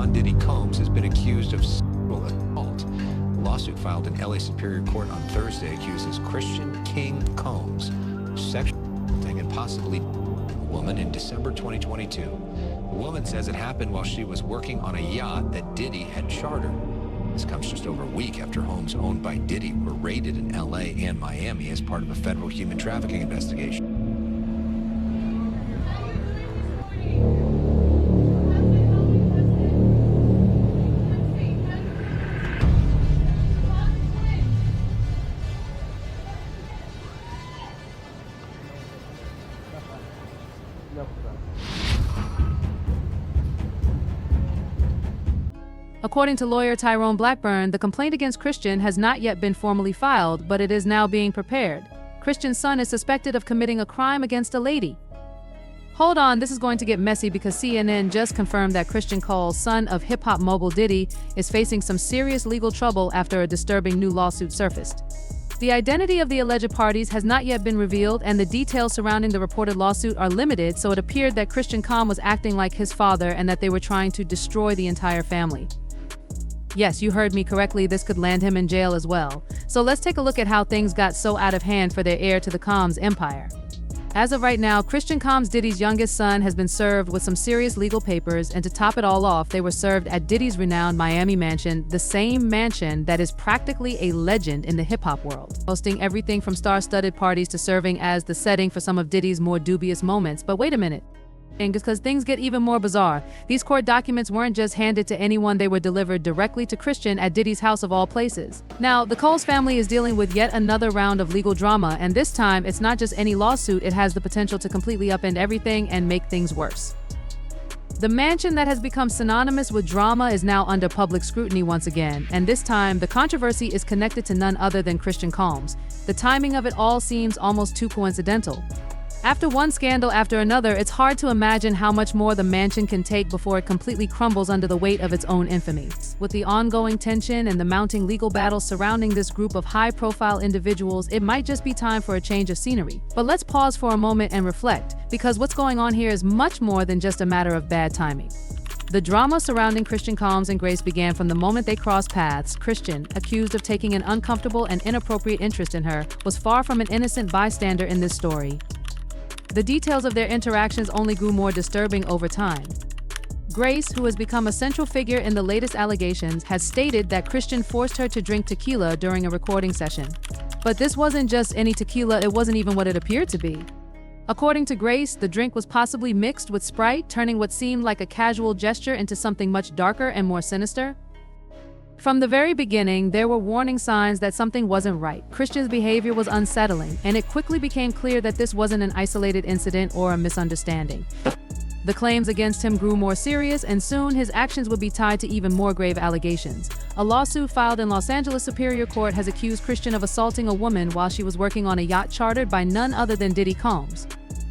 son Diddy Combs has been accused of sexual assault. A lawsuit filed in LA Superior Court on Thursday accuses Christian King Combs of sexually assaulting and possibly a woman in December 2022. The woman says it happened while she was working on a yacht that Diddy had chartered. This comes just over a week after homes owned by Diddy were raided in LA and Miami as part of a federal human trafficking investigation. According to lawyer Tyrone Blackburn, the complaint against Christian has not yet been formally filed, but it is now being prepared. Christian's son is suspected of committing a crime against a lady. Hold on, this is going to get messy because CNN just confirmed that Christian Cole's son of hip-hop mogul Diddy is facing some serious legal trouble after a disturbing new lawsuit surfaced. The identity of the alleged parties has not yet been revealed, and the details surrounding the reported lawsuit are limited, so it appeared that Christian Combs was acting like his father and that they were trying to destroy the entire family. Yes, you heard me correctly, this could land him in jail as well. So let's take a look at how things got so out of hand for their heir to the Combs empire. As of right now, Christian Combs, Diddy's youngest son, has been served with some serious legal papers, and to top it all off, they were served at Diddy's renowned Miami mansion, the same mansion that is practically a legend in the hip-hop world, hosting everything from star-studded parties to serving as the setting for some of Diddy's more dubious moments. But wait a minute. Because things get even more bizarre. These court documents weren't just handed to anyone, they were delivered directly to Christian at Diddy's house of all places. Now, the Coles family is dealing with yet another round of legal drama, and this time it's not just any lawsuit, it has the potential to completely upend everything and make things worse. The mansion that has become synonymous with drama is now under public scrutiny once again, and this time the controversy is connected to none other than Christian Combs. The timing of it all seems almost too coincidental. After one scandal after another, it's hard to imagine how much more the mansion can take before it completely crumbles under the weight of its own infamy. With the ongoing tension and the mounting legal battles surrounding this group of high-profile individuals, it might just be time for a change of scenery. But let's pause for a moment and reflect, because what's going on here is much more than just a matter of bad timing. The drama surrounding Christian Combs and Grace began from the moment they crossed paths. Christian, accused of taking an uncomfortable and inappropriate interest in her, was far from an innocent bystander in this story. The details of their interactions only grew more disturbing over time. Grace, who has become a central figure in the latest allegations, has stated that Christian forced her to drink tequila during a recording session. But this wasn't just any tequila, it wasn't even what it appeared to be. According to Grace, the drink was possibly mixed with Sprite, turning what seemed like a casual gesture into something much darker and more sinister. From the very beginning, there were warning signs that something wasn't right. Christian's behavior was unsettling, and it quickly became clear that this wasn't an isolated incident or a misunderstanding. The claims against him grew more serious, and soon his actions would be tied to even more grave allegations. A lawsuit filed in Los Angeles Superior Court has accused Christian of assaulting a woman while she was working on a yacht chartered by none other than Diddy Combs.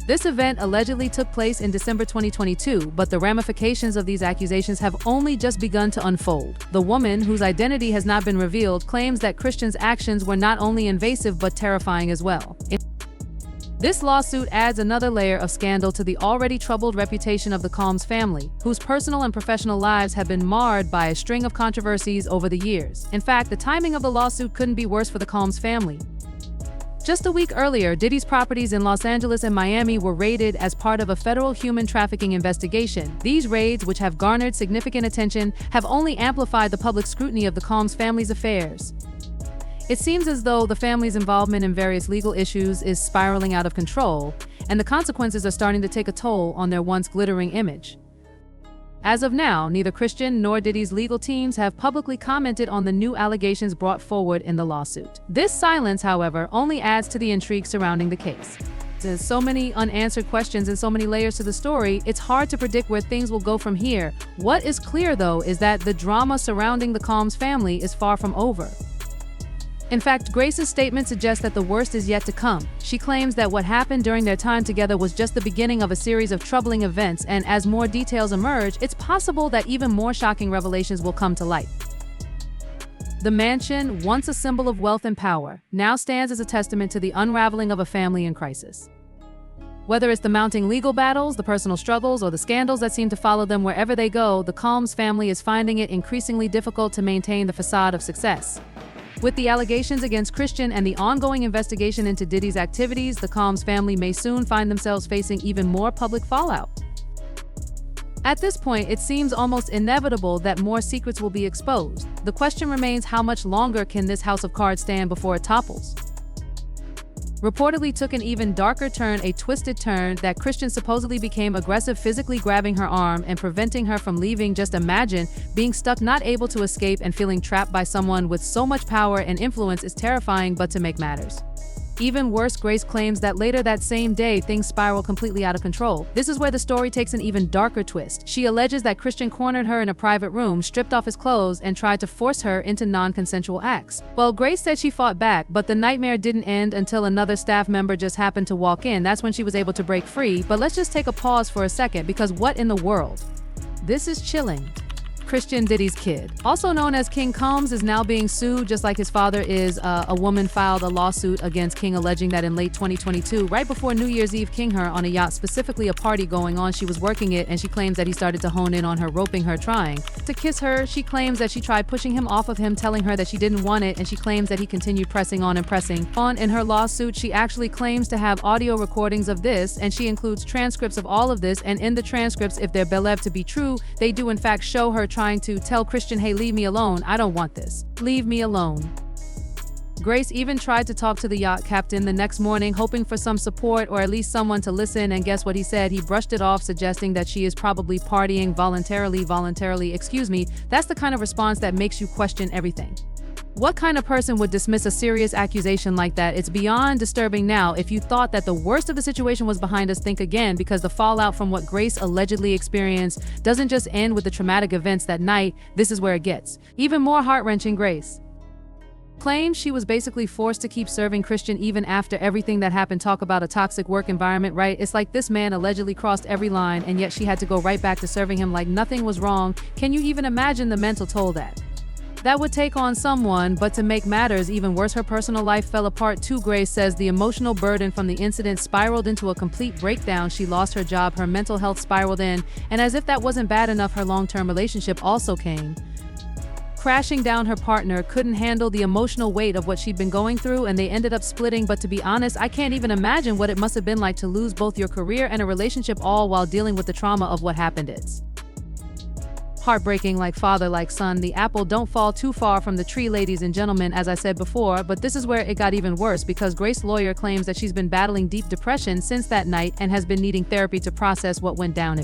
This event allegedly took place in December 2022, but the ramifications of these accusations have only just begun to unfold. The woman, whose identity has not been revealed, claims that Christian's actions were not only invasive but terrifying as well. This lawsuit adds another layer of scandal to the already troubled reputation of the Combs family, whose personal and professional lives have been marred by a string of controversies over the years. In fact, the timing of the lawsuit couldn't be worse for the Combs family. Just a week earlier, Diddy's properties in Los Angeles and Miami were raided as part of a federal human trafficking investigation. These raids, which have garnered significant attention, have only amplified the public scrutiny of the Combs family's affairs. It seems as though the family's involvement in various legal issues is spiraling out of control, and the consequences are starting to take a toll on their once glittering image. As of now, neither Christian nor Diddy's legal teams have publicly commented on the new allegations brought forward in the lawsuit. This silence, however, only adds to the intrigue surrounding the case. There's so many unanswered questions and so many layers to the story, it's hard to predict where things will go from here. What is clear, though, is that the drama surrounding the Combs family is far from over. In fact, Grace's statement suggests that the worst is yet to come. She claims that what happened during their time together was just the beginning of a series of troubling events, and as more details emerge, it's possible that even more shocking revelations will come to light. The mansion, once a symbol of wealth and power, now stands as a testament to the unraveling of a family in crisis. Whether it's the mounting legal battles, the personal struggles, or the scandals that seem to follow them wherever they go, the Combs family is finding it increasingly difficult to maintain the facade of success. With the allegations against Christian and the ongoing investigation into Diddy's activities, the Combs family may soon find themselves facing even more public fallout. At this point, it seems almost inevitable that more secrets will be exposed. The question remains, how much longer can this house of cards stand before it topples? Reportedly took an even darker turn, a twisted turn, that Christian supposedly became aggressive, physically grabbing her arm and preventing her from leaving. Just imagine being stuck, not able to escape, and feeling trapped by someone with so much power and influence is terrifying. But to make matters even worse, Grace claims that later that same day, things spiral completely out of control. This is where the story takes an even darker twist. She alleges that Christian cornered her in a private room, stripped off his clothes, and tried to force her into non-consensual acts. Well, Grace said she fought back, but the nightmare didn't end until another staff member just happened to walk in. That's when she was able to break free. But let's just take a pause for a second, because what in the world? This is chilling. Christian, Diddy's kid, also known as King Combs, is now being sued just like his father is. A woman filed a lawsuit against King alleging that in late 2022, right before New Year's Eve, King her on a yacht, specifically a party going on. She was working it, and she claims that he started to hone in on her, roping her, trying to kiss her. She claims that she tried pushing him off of him, telling her that she didn't want it, and she claims that he continued pressing on and pressing on. In her lawsuit, she actually claims to have audio recordings of this, and she includes transcripts of all of this. And in the transcripts, if they're believed to be true, they do in fact show her trying to tell Christian, hey, leave me alone, I don't want this, leave me alone. Grace even tried to talk to the yacht captain the next morning, hoping for some support or at least someone to listen, and guess what he said? He brushed it off, suggesting that she is probably partying voluntarily, excuse me. That's the kind of response that makes you question everything. What kind of person would dismiss a serious accusation like that? It's beyond disturbing now. If you thought that the worst of the situation was behind us, think again, because the fallout from what Grace allegedly experienced doesn't just end with the traumatic events that night. This is where it gets even more heart-wrenching. Grace claims she was basically forced to keep serving Christian even after everything that happened. Talk about a toxic work environment, right? It's like this man allegedly crossed every line, and yet she had to go right back to serving him like nothing was wrong. Can you even imagine the mental toll that would take on someone? But to make matters even worse, her personal life fell apart too. Grace says the emotional burden from the incident spiraled into a complete breakdown. She lost her job, her mental health spiraled in, and as if that wasn't bad enough, her long-term relationship also came crashing down. Her partner couldn't handle the emotional weight of what she'd been going through, and they ended up splitting. But to be honest, I can't even imagine what it must have been like to lose both your career and a relationship, all while dealing with the trauma of what happened. It's heartbreaking, like father, like son. The apple don't fall too far from the tree, ladies and gentlemen, as I said before. But this is where it got even worse, because Grace's lawyer claims that she's been battling deep depression since that night and has been needing therapy to process what went down.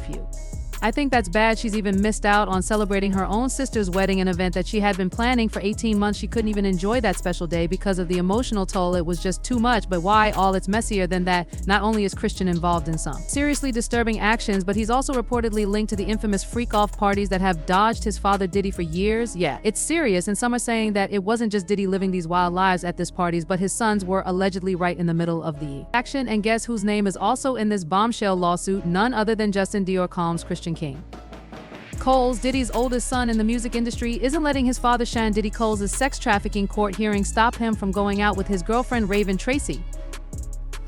I think that's bad. She's even missed out on celebrating her own sister's wedding, an event that she had been planning for 18 months. She couldn't even enjoy that special day because of the emotional toll. It was just too much. But why? All it's messier than that. Not only is Christian involved in some seriously disturbing actions, but he's also reportedly linked to the infamous freak-off parties that have dogged his father Diddy for years. Yeah, it's serious, and some are saying that it wasn't just Diddy living these wild lives at these parties, but his sons were allegedly right in the middle of the action. And guess whose name is also in this bombshell lawsuit? None other than Justin Dior Combs, Christian King Coles, Diddy's oldest son in the music industry, isn't letting his father Sean Diddy Coles' sex trafficking court hearing stop him from going out with his girlfriend Raven Tracy.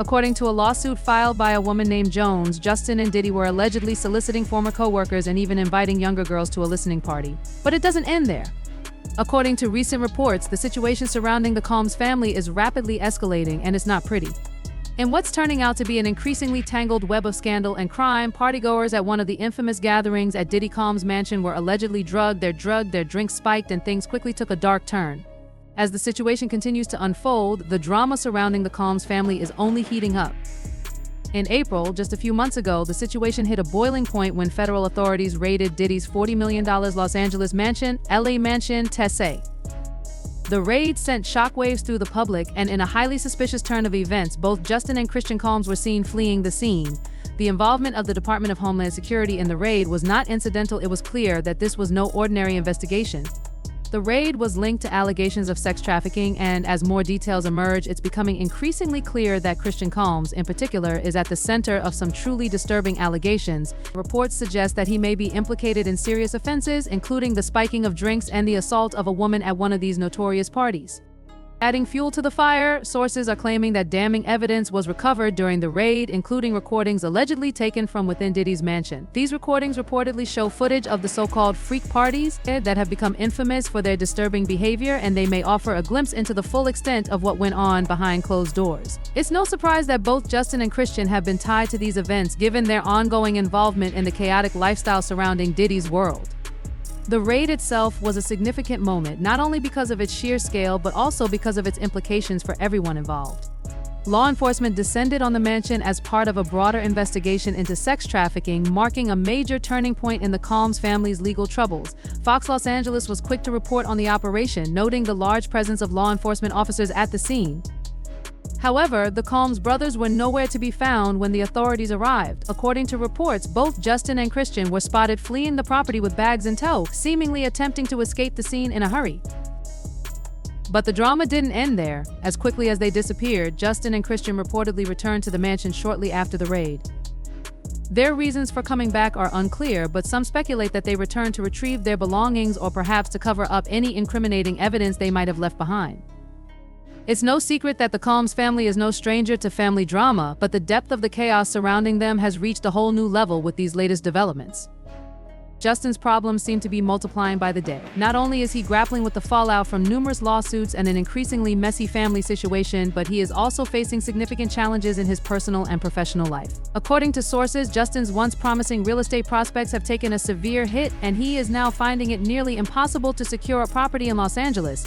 According to a lawsuit filed by a woman named Jones, Justin and Diddy were allegedly soliciting former co-workers and even inviting younger girls to a listening party. But it doesn't end there. According to recent reports, the situation surrounding the Combs family is rapidly escalating, and it's not pretty. In what's turning out to be an increasingly tangled web of scandal and crime, partygoers at one of the infamous gatherings at Diddy Combs' mansion were allegedly drugged, their drinks spiked, and things quickly took a dark turn. As the situation continues to unfold, the drama surrounding the Combs family is only heating up. In April, just a few months ago, the situation hit a boiling point when federal authorities raided Diddy's $40 million Los Angeles mansion, LA mansion, Tessay. The raid sent shockwaves through the public, and in a highly suspicious turn of events, both Justin and Christian Combs were seen fleeing the scene. The involvement of the Department of Homeland Security in the raid was not incidental. It was clear that this was no ordinary investigation. The raid was linked to allegations of sex trafficking, and as more details emerge, it's becoming increasingly clear that Christian Combs, in particular, is at the center of some truly disturbing allegations. Reports suggest that he may be implicated in serious offenses, including the spiking of drinks and the assault of a woman at one of these notorious parties. Adding fuel to the fire, sources are claiming that damning evidence was recovered during the raid, including recordings allegedly taken from within Diddy's mansion. These recordings reportedly show footage of the so-called freak parties that have become infamous for their disturbing behavior, and they may offer a glimpse into the full extent of what went on behind closed doors. It's no surprise that both Justin and Christian have been tied to these events given their ongoing involvement in the chaotic lifestyle surrounding Diddy's world. The raid itself was a significant moment, not only because of its sheer scale, but also because of its implications for everyone involved. Law enforcement descended on the mansion as part of a broader investigation into sex trafficking, marking a major turning point in the Combs family's legal troubles. Fox Los Angeles was quick to report on the operation, noting the large presence of law enforcement officers at the scene. However, the Combs brothers were nowhere to be found when the authorities arrived. According to reports, both Justin and Christian were spotted fleeing the property with bags in tow, seemingly attempting to escape the scene in a hurry. But the drama didn't end there. As quickly as they disappeared, Justin and Christian reportedly returned to the mansion shortly after the raid. Their reasons for coming back are unclear, but some speculate that they returned to retrieve their belongings or perhaps to cover up any incriminating evidence they might have left behind. It's no secret that the Combs family is no stranger to family drama, but the depth of the chaos surrounding them has reached a whole new level with these latest developments. Justin's problems seem to be multiplying by the day. Not only is he grappling with the fallout from numerous lawsuits and an increasingly messy family situation, but he is also facing significant challenges in his personal and professional life. According to sources, Justin's once promising real estate prospects have taken a severe hit, and he is now finding it nearly impossible to secure a property in Los Angeles.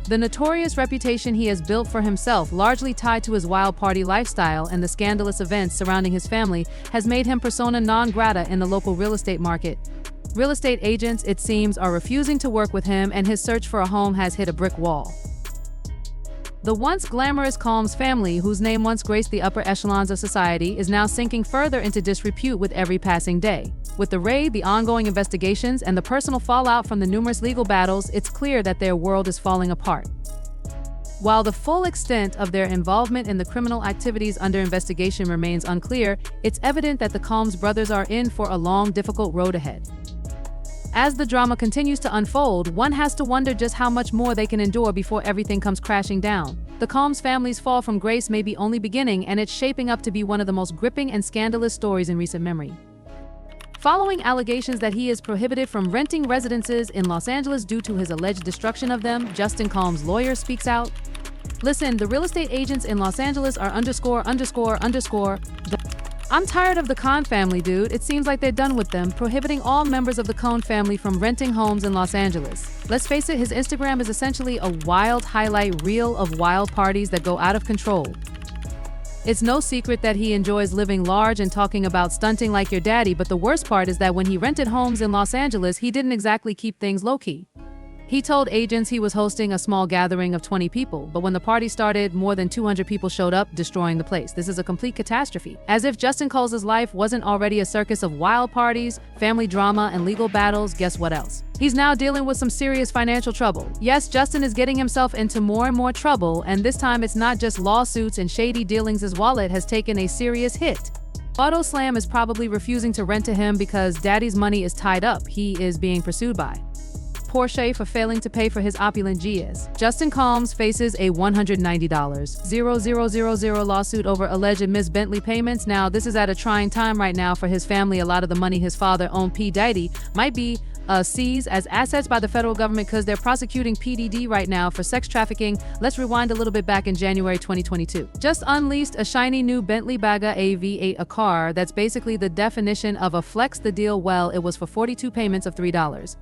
The notorious reputation he has built for himself, largely tied to his wild party lifestyle and the scandalous events surrounding his family, has made him persona non grata in the local real estate market. Real estate agents, it seems, are refusing to work with him, and his search for a home has hit a brick wall. The once glamorous Combs family, whose name once graced the upper echelons of society, is now sinking further into disrepute with every passing day. With the raid, the ongoing investigations, and the personal fallout from the numerous legal battles, it's clear that their world is falling apart. While the full extent of their involvement in the criminal activities under investigation remains unclear, it's evident that the Combs brothers are in for a long, difficult road ahead. As the drama continues to unfold, one has to wonder just how much more they can endure before everything comes crashing down. The Combs family's fall from grace may be only beginning, and it's shaping up to be one of the most gripping and scandalous stories in recent memory. Following allegations that he is prohibited from renting residences in Los Angeles due to his alleged destruction of them, Justin Combs' lawyer speaks out. Listen, the real estate agents in Los Angeles are I'm tired of the Cohn family, dude. It seems like they're done with them, prohibiting all members of the Cohn family from renting homes in Los Angeles. Let's face it, his Instagram is essentially a wild highlight reel of wild parties that go out of control. It's no secret that he enjoys living large and talking about stunting like your daddy, but the worst part is that when he rented homes in Los Angeles, he didn't exactly keep things low-key. He told agents he was hosting a small gathering of 20 people, but when the party started, more than 200 people showed up, destroying the place. This is a complete catastrophe. As if Justin Coles' life wasn't already a circus of wild parties, family drama, and legal battles, guess what else? He's now dealing with some serious financial trouble. Yes, Justin is getting himself into more and more trouble, and this time it's not just lawsuits and shady dealings. His wallet has taken a serious hit. Auto Slam is probably refusing to rent to him because daddy's money is tied up. He is being pursued by Porsche for failing to pay for his opulent GS. Justin Combs faces a $190,000 lawsuit over alleged Miss Bentley payments. Now, this is at a trying time right now for his family. A lot of the money his father owned, P. Diddy, might be seized as assets by the federal government because they're prosecuting PDD right now for sex trafficking. Let's rewind a little bit back in January 2022. Just unleashed a shiny new Bentley Bagga AV8, a car that's basically the definition of a flex the deal. Well, it was for 42 payments of $3.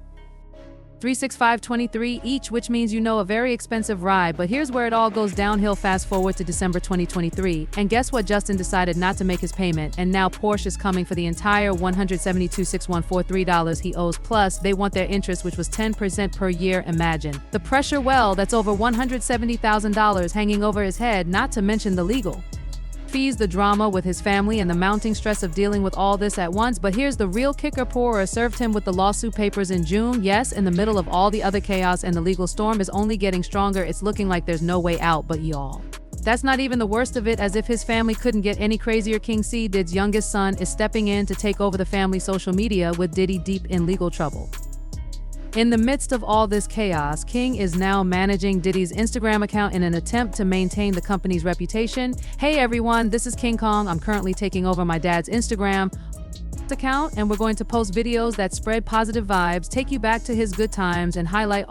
$365.23 each, which means a very expensive ride. But here's where it all goes downhill. Fast forward to December 2023, and guess what? Justin decided not to make his payment, and now Porsche is coming for the entire $172,614 he owes. Plus, they want their interest, which was 10% per year. Imagine the pressure. Well, that's over $170,000 hanging over his head, not to mention the legal fees, the drama with his family, and the mounting stress of dealing with all this at once. But here's the real kicker. Poirot served him with the lawsuit papers in June. Yes, in the middle of all the other chaos, and the legal storm is only getting stronger. It's looking like there's no way out. But y'all, that's not even the worst of it. As if his family couldn't get any crazier, King C. Diddy's youngest son is stepping in to take over the family social media with Diddy deep in legal trouble. In the midst of all this chaos, King is now managing Diddy's Instagram account in an attempt to maintain the company's reputation. Hey everyone, this is King Kong. I'm currently taking over my dad's Instagram account, and we're going to post videos that spread positive vibes, take you back to his good times, and highlight